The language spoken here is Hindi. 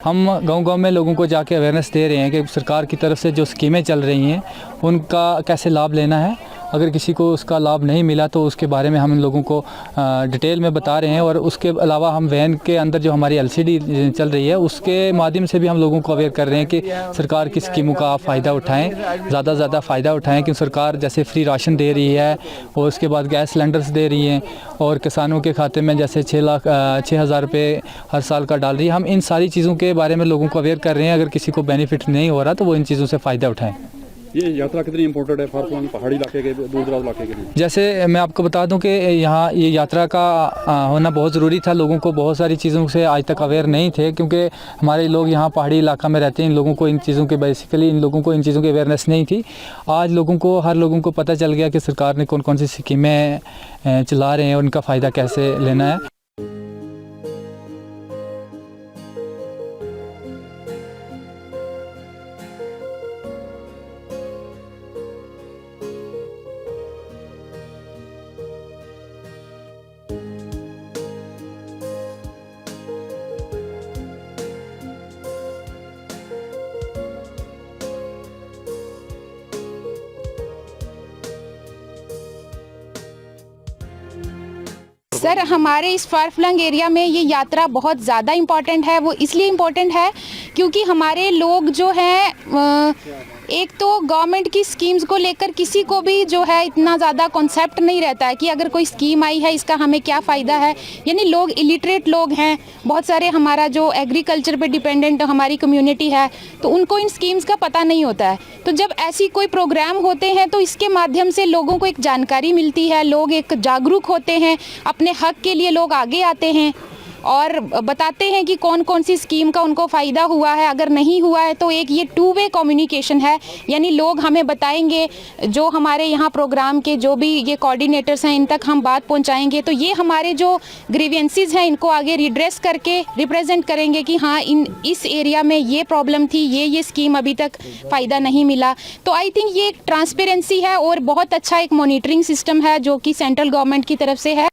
हम गांव-गांव में लोगों को जाके अवेयरनेस दे रहे हैं कि सरकार की तरफ से जो स्कीमें चल रही हैं उनका कैसे लाभ लेना है। अगर किसी को उसका लाभ नहीं मिला तो उसके बारे में हम इन लोगों को डिटेल में बता रहे हैं। और उसके अलावा हम वैन के अंदर जो हमारी एलसीडी चल रही है उसके माध्यम से भी हम लोगों को अवेयर कर रहे हैं कि सरकार की स्कीमों का आप फ़ायदा उठाएं, ज़्यादा से ज़्यादा फ़ायदा उठाएं। कि सरकार जैसे फ्री राशन दे रही है और उसके बाद गैस सिलेंडर्स दे रही हैं और किसानों के खाते में जैसे 6,000 रुपये हर साल का डाल रही है। हम इन सारी चीज़ों के बारे में लोगों को अवेयर कर रहे हैं। अगर किसी को बेनिफिट नहीं हो रहा तो वो इन चीज़ों से फ़ायदा उठाएं। ये यात्रा कितनी इम्पोर्टेंट है फारफॉन पहाड़ी इलाके के, दूर दराज इलाके के लिए? जैसे मैं आपको बता दूं कि यहाँ ये यात्रा का होना बहुत ज़रूरी था। लोगों को बहुत सारी चीज़ों से आज तक अवेयर नहीं थे क्योंकि हमारे लोग यहाँ पहाड़ी इलाका में रहते हैं। इन लोगों को इन चीज़ों के इन लोगों को इन चीज़ों की अवेयरनेस नहीं थी। आज हर लोगों को पता चल गया कि सरकार ने कौन कौन सी स्कीमें चला रहे हैं और उनका फ़ायदा कैसे लेना है। सर, हमारे इस फार फ्लंग एरिया में ये यात्रा बहुत ज़्यादा इम्पॉर्टेंट है। वो इसलिए इम्पॉर्टेंट है क्योंकि हमारे लोग जो हैं एक तो गवर्नमेंट की स्कीम्स को लेकर किसी को भी जो है इतना ज़्यादा कॉन्सेप्ट नहीं रहता है कि अगर कोई स्कीम आई है इसका हमें क्या फ़ायदा है। यानी लोग इलिटरेट लोग हैं बहुत सारे। हमारा जो एग्रीकल्चर पे डिपेंडेंट हमारी कम्युनिटी है तो उनको इन स्कीम्स का पता नहीं होता है। तो जब ऐसी कोई प्रोग्राम होते हैं तो इसके माध्यम से लोगों को एक जानकारी मिलती है, लोग एक जागरूक होते हैं, अपने हक के लिए लोग आगे आते हैं और बताते हैं कि कौन कौन सी स्कीम का उनको फ़ायदा हुआ है। अगर नहीं हुआ है तो एक ये 2 वे कम्युनिकेशन है। यानी लोग हमें बताएंगे, जो हमारे यहाँ प्रोग्राम के जो भी ये कोऑर्डिनेटर्स हैं इन तक हम बात पहुँचाएंगे तो ये हमारे जो ग्रीवेंसीज हैं इनको आगे रिड्रेस करके रिप्रेजेंट करेंगे कि हाँ इस एरिया में ये प्रॉब्लम थी, ये स्कीम अभी तक फ़ायदा नहीं मिला। तो आई थिंक ये एक ट्रांसपेरेंसी है और बहुत अच्छा एक मॉनिटरिंग सिस्टम है जो कि सेंट्रल गवर्नमेंट की तरफ से है।